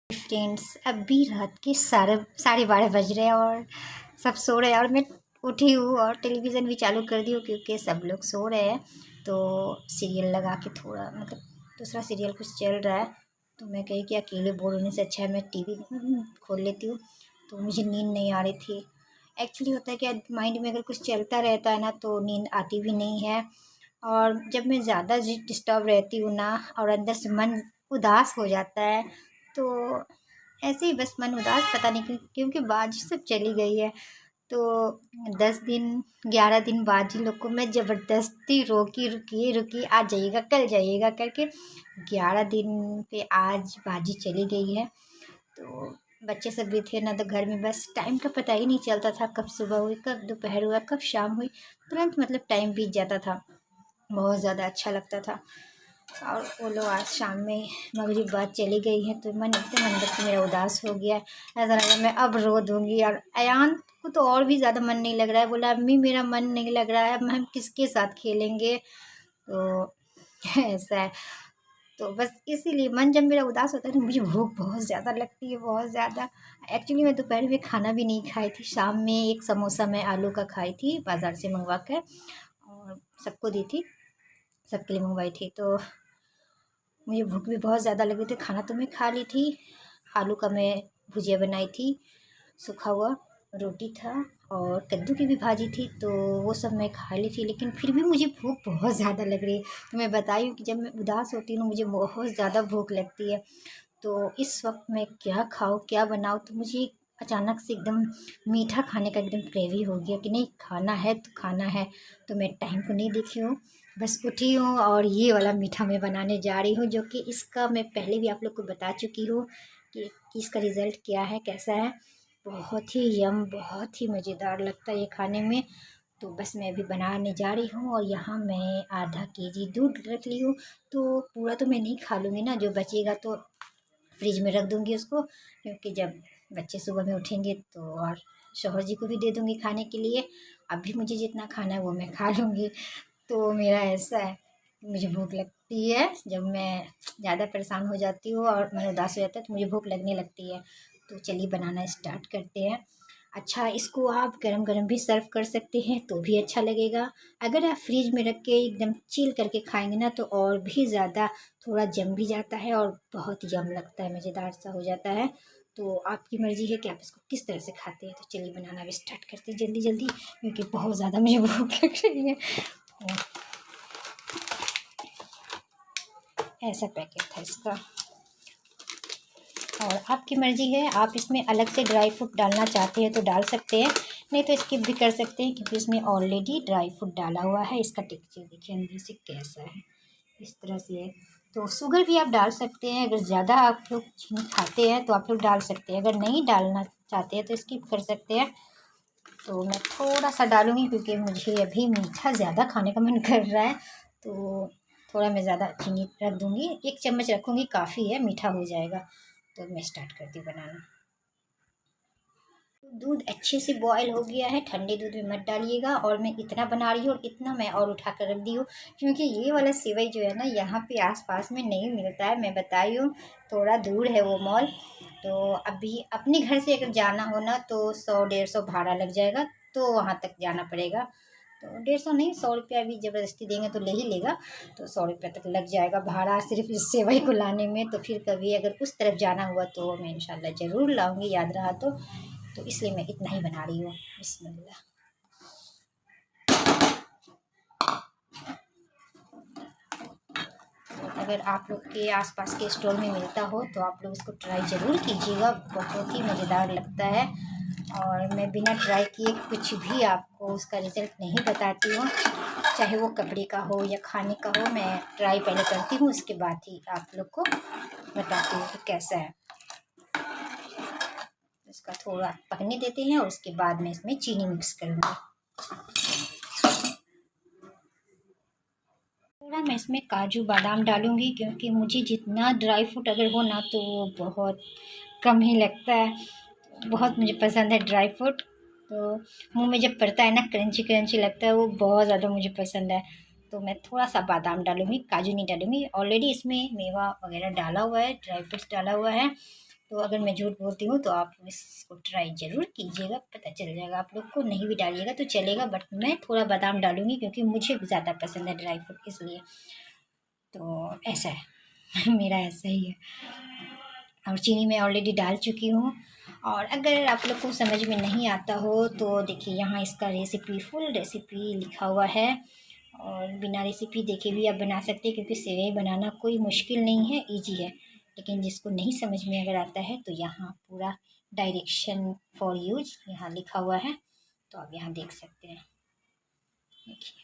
Friends, अभी रात के 12:30 बज रहे हैं और सब सो रहे हैं और मैं उठी हूँ और टेलीविज़न भी चालू कर दी हूँ क्योंकि सब लोग सो रहे हैं। तो सीरियल लगा के थोड़ा मतलब दूसरा सीरियल कुछ चल रहा है, तो मैं कही कि अकेले बोर होने से अच्छा है मैं टीवी खोल लेती हूँ। तो मुझे नींद नहीं आ रही थी। एक्चुअली होता है कि माइंड में अगर कुछ चलता रहता है ना तो नींद आती भी नहीं है। और जब मैं ज़्यादा डिस्टर्ब रहती हूँ ना और अंदर से मन उदास हो जाता है, तो ऐसे ही बस मन उदास पता नहीं क्योंकि बाजी सब चली गई है। तो 10 दिन 11 दिन बाजी लोग को मैं ज़बरदस्ती रोकी, रुकिए रुकिए आज जाइएगा कल जाइएगा करके 11 दिन पे आज बाजी चली गई है। तो बच्चे सब भी थे ना, तो घर में बस टाइम का पता ही नहीं चलता था, कब सुबह हुई कब दोपहर हुआ कब शाम हुई, तुरंत मतलब टाइम बीत जाता था। बहुत ज़्यादा अच्छा लगता था। और वो लोग आज शाम में मगरिब बाद चली गई है तो मन एकदम अंदर से मेरा उदास हो गया। ऐसा लगा मैं अब रो दूँगी। और अयान को तो और भी ज़्यादा मन नहीं लग रहा है, बोला अम्मी मेरा मन नहीं लग रहा है, अब हम किसके साथ खेलेंगे। तो ऐसा है। तो बस इसीलिए मन जब मेरा उदास होता है तो मुझे भूख बहुत ज़्यादा लगती है, बहुत ज़्यादा। एक्चुअली मैं दोपहर में खाना भी नहीं खाई थी, शाम में एक समोसा मैं आलू का खाई थी बाज़ार से मंगवा कर और सबको दी थी, सबके लिए मंगवाई थी। तो मुझे भूख भी बहुत ज़्यादा लगी थी, खाना तो मैं खा ली थी। आलू का मैं भुजिया बनाई थी, सूखा हुआ रोटी था और कद्दू की भी भाजी थी, तो वो सब मैं खा ली थी। लेकिन फिर भी मुझे भूख बहुत ज़्यादा लग रही है। तो मैं बताई हूँ कि जब मैं उदास होती हूँ मुझे बहुत ज़्यादा भूख लगती है। तो इस वक्त मैं क्या खाऊँ क्या बनाऊँ, तो मुझे अचानक से एकदम मीठा खाने का एकदम क्रेवी हो गया कि नहीं खाना है तो खाना है। तो मैं टाइम को नहीं देखी हूँ, बस उठी हूँ और ये वाला मीठा मैं बनाने जा रही हूँ, जो कि इसका मैं पहले भी आप लोग को बता चुकी हूँ कि इसका रिज़ल्ट क्या है कैसा है। बहुत ही बहुत ही मज़ेदार लगता है ये खाने में। तो बस मैं अभी बनाने जा रही हूँ और यहाँ मैं आधा केजी दूध रख ली हूँ। तो पूरा तो मैं नहीं खा लूँगी ना, जो बचेगा तो फ्रिज में रख दूँगी उसको, क्योंकि जब बच्चे सुबह में उठेंगे तो और शौहर जी को भी दे दूँगी खाने के लिए। अभी मुझे जितना खाना है वो मैं खा लूँगी। तो मेरा ऐसा है, मुझे भूख लगती है जब मैं ज़्यादा परेशान हो जाती हूँ और मन उदास हो जाता है तो मुझे भूख लगने लगती है। तो चलिए बनाना स्टार्ट करते हैं। अच्छा, इसको आप गरम-गरम भी सर्व कर सकते हैं तो भी अच्छा लगेगा। अगर आप फ्रिज में रख के एकदम चिल करके खाएँगे ना तो और भी ज़्यादा थोड़ा जम भी जाता है और बहुत यम लगता है, मज़ेदार सा हो जाता है। तो आपकी मर्ज़ी है कि आप इसको किस तरह से खाते हैं। तो चलिए बनाना भी स्टार्ट करते हैं जल्दी-जल्दी, क्योंकि बहुत ज़्यादा मुझे भूख लग रही है। ऐसा पैकेट था इसका। और आपकी मर्ज़ी है, आप इसमें अलग से ड्राई फ्रूट डालना चाहते हैं तो डाल सकते हैं, नहीं तो स्किप भी कर सकते हैं क्योंकि इसमें ऑलरेडी ड्राई फ्रूट डाला हुआ है। इसका टेक्सचर देखिए अंदर से कैसा है, इस तरह से है। तो शुगर भी आप डाल सकते हैं, अगर ज़्यादा आप लोग चीनी खाते हैं तो आप लोग डाल सकते हैं, अगर नहीं डालना चाहते हैं तो स्किप कर सकते हैं। तो मैं थोड़ा सा डालूँगी क्योंकि मुझे अभी मीठा ज़्यादा खाने का मन कर रहा है, तो थोड़ा मैं ज़्यादा चीनी रख दूँगी, 1 चम्मच रखूँगी काफ़ी है, मीठा हो जाएगा। तो मैं स्टार्ट करती हूँ बनाना। दूध अच्छे से बॉयल हो गया है, ठंडे दूध में मत डालिएगा। और मैं इतना बना रही हूँ और इतना मैं और उठा कर रख दी हूँ क्योंकि ये वाला सेवई जो है ना यहाँ पे आसपास में नहीं मिलता है। मैं बताई हूँ थोड़ा दूर है वो मॉल। तो अभी अपने घर से अगर जाना हो ना तो 100-150 भाड़ा लग जाएगा, तो वहाँ तक जाना पड़ेगा। तो 150 नहीं, 100 रुपया भी ज़बरदस्ती देंगे तो ले ही लेगा। तो 100 रुपया तक लग जाएगा भाड़ा सिर्फ इस सेवई को लाने में। तो फिर कभी अगर उस तरफ जाना हुआ तो मैं इंशाल्लाह ज़रूर लाऊंगी, याद रहा तो इसलिए मैं इतना ही बना रही हूँ। बिस्मिल्लाह। अगर आप लोग के आसपास के स्टोर में मिलता हो तो आप लोग इसको ट्राई ज़रूर कीजिएगा, बहुत ही मज़ेदार लगता है। और मैं बिना ट्राई किए कुछ भी आपको उसका रिज़ल्ट नहीं बताती हूँ, चाहे वो कपड़े का हो या खाने का हो। मैं ट्राई पहले करती हूँ, उसके बाद ही आप लोग को बताती हूँ कि कैसा है। इसका थोड़ा पकने देते हैं और उसके बाद मैं इसमें चीनी मिक्स करूँगी। थोड़ा मैं इसमें काजू बादाम डालूँगी क्योंकि मुझे जितना ड्राई फ्रूट अगर हो ना तो वो बहुत कम ही लगता है। बहुत मुझे पसंद है ड्राई फ्रूट। तो मुंह में जब पड़ता है ना क्रंची क्रंची लगता है, वो बहुत ज़्यादा मुझे पसंद है। तो मैं थोड़ा सा बादाम डालूँगी, काजू नहीं डालूँगी। ऑलरेडी इसमें मेवा वगैरह डाला हुआ है, ड्राई फ्रूट्स डाला हुआ है। तो अगर मैं झूठ बोलती हूँ तो आप इसको ट्राई ज़रूर कीजिएगा, पता चल जाएगा आप लोग को। नहीं भी डालिएगा तो चलेगा, बट मैं थोड़ा बादाम डालूँगी क्योंकि मुझे ज़्यादा पसंद है ड्राई फ्रूट, इसलिए। तो ऐसा है मेरा ऐसा ही है। और चीनी मैं ऑलरेडी डाल चुकी हूँ। और अगर आप लोग को समझ में नहीं आता हो तो देखिए यहाँ इसका रेसिपी, फुल रेसिपी लिखा हुआ है। और बिना रेसिपी देखे भी आप बना सकते हैं, क्योंकि सेवई बनाना कोई मुश्किल नहीं है, इजी है। लेकिन जिसको नहीं समझ में अगर आता है तो यहाँ पूरा डायरेक्शन फॉर यूज यहाँ लिखा हुआ है, तो आप यहाँ देख सकते हैं। देखिए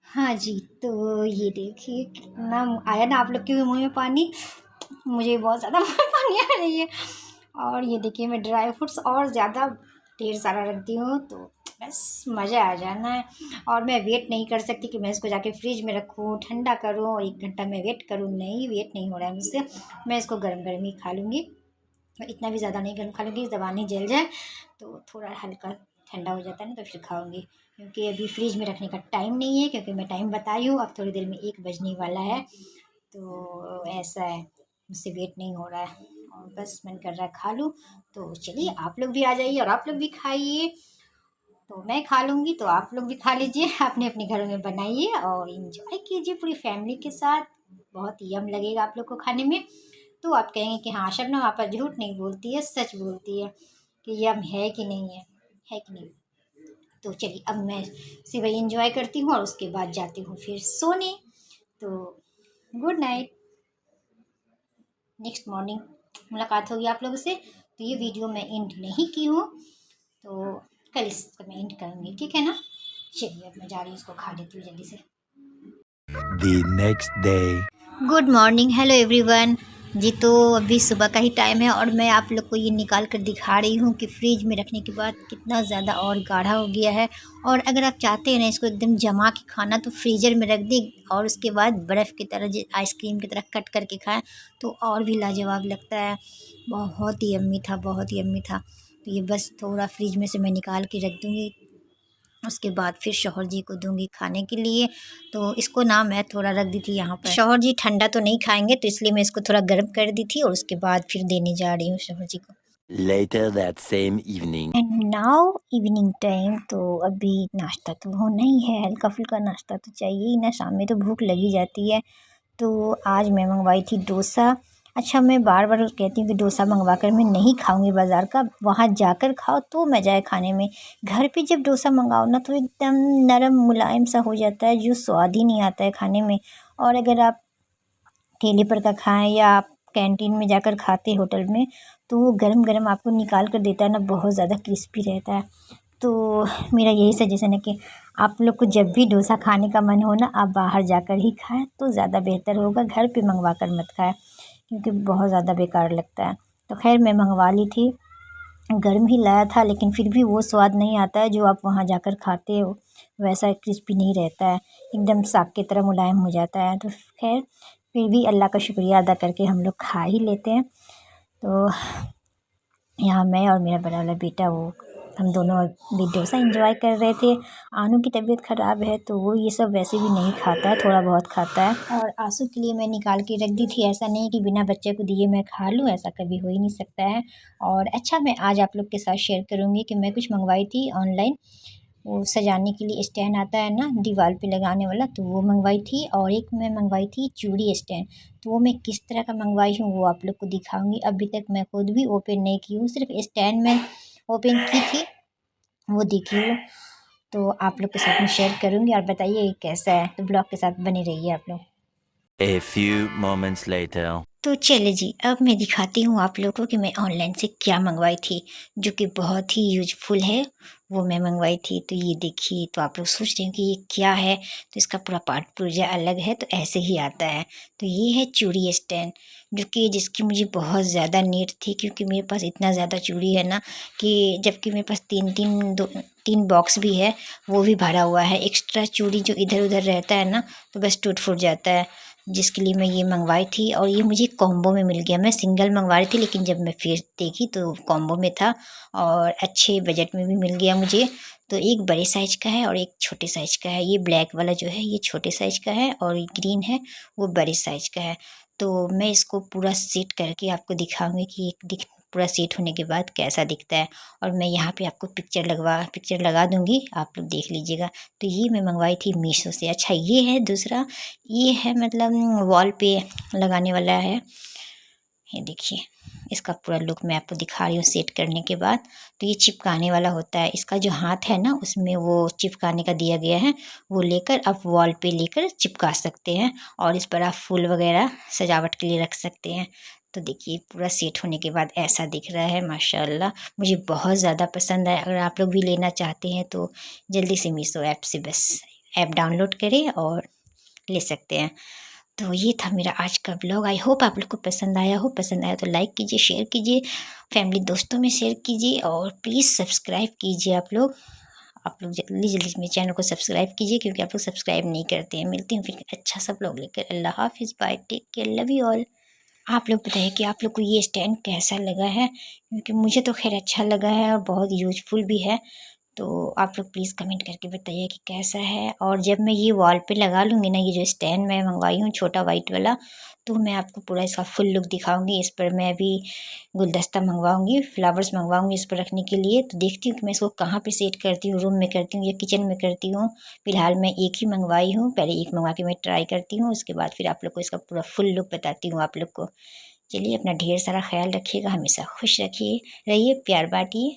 हाँ जी, तो ये देखिए कितना आया ना आप लोग के भी मुँह में पानी, मुझे बहुत ज़्यादा मुँह में पानी आ रही है। और ये देखिए मैं ड्राई फ्रूट्स और ज़्यादा ढेर सारा रखती हूँ, तो बस मज़ा आ जाना है। और मैं वेट नहीं कर सकती कि मैं इसको जाके फ्रिज में रखूँ, ठंडा करूँ और 1 घंटा मैं वेट करूँ। नहीं, वेट नहीं हो रहा है मुझसे। मैं इसको गरम गरम ही खा लूँगी। इतना भी ज़्यादा नहीं गर्म खा लूँगी, ज़बान नहीं जल जाए। तो थोड़ा हल्का ठंडा हो जाता है ना तो फिर खाऊँगी, क्योंकि अभी फ्रिज में रखने का टाइम नहीं है। क्योंकि मैं टाइम बताई हूँ, अब थोड़ी देर में 1 बजने वाला है। तो ऐसा है, मुझसे वेट नहीं हो रहा है और बस मन कर रहा है खा लूँ। तो चलिए आप लोग भी आ जाइए और आप लोग भी खाइए। तो मैं खा लूँगी तो आप लोग भी खा लीजिए, अपने अपने घरों में बनाइए और इंजॉय कीजिए पूरी फैमिली के साथ। बहुत यम लगेगा आप लोग को खाने में। तो आप कहेंगे कि हाँ शबनम आपा झूठ नहीं बोलती है, सच बोलती है कि यम है कि नहीं है कि नहीं। तो चलिए अब मैं सिर्फ इंजॉय करती हूँ और उसके बाद जाती हूँ फिर सोने। तो गुड नाइट। नेक्स्ट मॉर्निंग मुलाकात होगी आप लोगों से। तो ये वीडियो मैं एंड नहीं की हूँ, तो कल इसको मैं एंड करूँगी, ठीक है ना। चलिए अब मैं जा रही हूँ, इसको खा लेती हूँ जल्दी से। The next day. Good morning, hello everyone ji. तो अभी सुबह का ही टाइम है और मैं आप लोग को ये निकाल कर दिखा रही हूँ कि फ्रिज में रखने के बाद कितना ज़्यादा और गाढ़ा हो गया है। और अगर आप चाहते हैं ना इसको एकदम जमा के खाना, तो फ्रीज़र में रख दें और उसके बाद बर्फ़ की तरह, आइसक्रीम की तरह कट करके खाएं तो और भी लाजवाब लगता है। बहुत ही यम्मी था, बहुत ही यम्मी था। तो ये बस थोड़ा फ्रिज में से मैं निकाल के रख दूँगी, उसके बाद फिर शौहर जी को दूंगी खाने के लिए। तो इसको ना मैं थोड़ा रख दी थी यहाँ पर, शौहर जी ठंडा तो नहीं खाएंगे, तो इसलिए मैं इसको थोड़ा गर्म कर दी थी और उसके बाद फिर देने जा रही हूँ शौहर जी को। Later that same evening. And now evening time. तो अभी नाश्ता तो होना ही है, हल्का फुल्का नाश्ता तो चाहिए ही ना, शाम में तो भूख लगी जाती है। तो आज मैं मंगवाई थी डोसा। अच्छा, मैं बार बार कहती हूँ कि डोसा मंगवा कर मैं नहीं खाऊंगी बाज़ार का, वहाँ जाकर खाओ तो मज़ा है खाने में। घर पे जब डोसा मंगाओ ना तो एकदम नरम मुलायम सा हो जाता है, जो स्वाद ही नहीं आता है खाने में। और अगर आप ठेले पर का खाएं या आप कैंटीन में जाकर खाते होटल में, तो वो गरम गरम आपको निकाल कर देता है ना, बहुत ज़्यादा क्रिस्पी रहता है। तो मेरा यही सजेशन है कि आप लोग को जब भी डोसा खाने का मन हो ना, आप बाहर जाकर ही खाएं तो ज़्यादा बेहतर होगा, घर पे मंगवा कर मत खाएं, क्योंकि बहुत ज़्यादा बेकार लगता है। तो खैर मैं मंगवा ली थी, गर्म ही लाया था, लेकिन फिर भी वो स्वाद नहीं आता है जो आप वहाँ जाकर खाते हो। वैसा क्रिस्पी नहीं रहता है, एकदम साग की तरह मुलायम हो जाता है। तो खैर फिर भी अल्लाह का शुक्रिया अदा करके हम लोग खा ही लेते हैं। तो यहाँ मैं और मेरा बड़ा वाला बेटा, वो हम दोनों भी डोसा एंजॉय कर रहे थे। आनू की तबीयत ख़राब है तो वो ये सब वैसे भी नहीं खाता है, थोड़ा बहुत खाता है। और आंसू के लिए मैं निकाल के रख दी थी, ऐसा नहीं कि बिना बच्चे को दिए मैं खा लूँ, ऐसा कभी हो ही नहीं सकता है। और अच्छा, मैं आज आप लोग के साथ शेयर करूँगी कि मैं कुछ मंगवाई थी ऑनलाइन, वो सजाने के लिए स्टैंड आता है ना दीवार पे लगाने वाला, तो वो मंगवाई थी। और एक मैं मंगवाई थी चूड़ी स्टैंड, तो वो मैं किस तरह का मंगवाई हूँ वो आप लोग को दिखाऊंगी। अभी तक मैं खुद भी ओपन नहीं की हूँ, सिर्फ स्टैंड में ओपन की थी, वो देखी हूँ। तो आप लोग के साथ में शेयर करूँगी और बताइए कैसा है। तो ब्लॉग के साथ बने रहिए आप लोग। A few moments later. तो चलिए जी, अब मैं दिखाती हूँ आप लोगों को कि मैं ऑनलाइन से क्या मंगवाई थी, जो कि बहुत ही यूजफुल है। वो मैं मंगवाई थी, तो ये देखिए। तो आप लोग सोच रहे हैं कि ये क्या है, तो इसका पूरा पार्ट पुर्जा अलग है, तो ऐसे ही आता है। तो ये है चूड़ी स्टैंड, जो कि जिसकी मुझे बहुत ज़्यादा नीड थी, क्योंकि मेरे पास इतना ज़्यादा चूड़ी है ना, कि जबकि मेरे पास तीन बॉक्स भी है, वो भी भरा हुआ है। एक्स्ट्रा चूड़ी जो इधर उधर रहता है ना, तो बस टूट फूट जाता है। जिसके लिए मैं ये मंगवाई थी। और ये मुझे कॉम्बो में मिल गया। मैं सिंगल मंगवा रही थी, लेकिन जब मैं फिर देखी तो कॉम्बो में था और अच्छे बजट में भी मिल गया मुझे। तो एक बड़े साइज़ का है और एक छोटे साइज़ का है। ये ब्लैक वाला जो है ये छोटे साइज़ का है और ये ग्रीन है वो बड़े साइज़ का है। तो मैं इसको पूरा सेट करके आपको दिखाऊंगी कि पूरा सेट होने के बाद कैसा दिखता है। और मैं यहाँ पे आपको पिक्चर लगा दूंगी, आप लोग देख लीजिएगा। तो ये मैं मंगवाई थी मीशो से। अच्छा, ये है दूसरा, ये है मतलब वॉल पे लगाने वाला है। ये देखिए, इसका पूरा लुक मैं आपको दिखा रही हूँ सेट करने के बाद। तो ये चिपकाने वाला होता है। इसका जो हाथ है ना, उसमें वो चिपकाने का दिया गया है। वो लेकर आप वॉल पे लेकर चिपका सकते हैं और इस पर आप फूल वगैरह सजावट के लिए रख सकते हैं। तो देखिए, पूरा सेट होने के बाद ऐसा दिख रहा है। माशाल्लाह, मुझे बहुत ज़्यादा पसंद आया। अगर आप लोग भी लेना चाहते हैं तो जल्दी से मीशो ऐप से बस ऐप डाउनलोड करें और ले सकते हैं। तो ये था मेरा आज का ब्लॉग। आई होप आप लोग को पसंद आया हो। पसंद आया तो लाइक कीजिए, शेयर कीजिए, फैमिली दोस्तों में शेयर कीजिए और प्लीज़ सब्सक्राइब कीजिए। आप लोग जल्दी जल्दी मेरे चैनल को सब्सक्राइब कीजिए, क्योंकि आप लोग सब्सक्राइब नहीं करते हैं। मिलती हूँ फिर अच्छा सा ब्लॉग लेकर। अल्लाह हाफिज़, bye, take care, love you all. आप लोग बताइए कि आप लोग को ये स्टैंड कैसा लगा है, क्योंकि मुझे तो खैर अच्छा लगा है और बहुत यूजफुल भी है। तो आप लोग प्लीज़ कमेंट करके बताइए कि कैसा है। और जब मैं ये वॉल पे लगा लूँगी ना, ये जो स्टैंड मैं मंगवाई हूँ छोटा वाइट वाला, तो मैं आपको पूरा इसका फुल लुक दिखाऊंगी। इस पर मैं अभी गुलदस्ता मंगवाऊंगी, फ्लावर्स मंगवाऊंगी इस पर रखने के लिए। तो देखती हूँ कि मैं इसको कहाँ पे सेट करती हूँ, रूम में करती हूँ या किचन में करती हूँ। फिलहाल मैं एक ही मंगवाई हूँ, पहले एक मंगवा के मैं ट्राई करती हूँ, उसके बाद फिर आप लोग को इसका पूरा फुल लुक बताती हूँ आप लोग को। चलिए, अपना ढेर सारा ख्याल रखिएगा, हमेशा खुश रखिए, रहिए, प्यार बांटिए।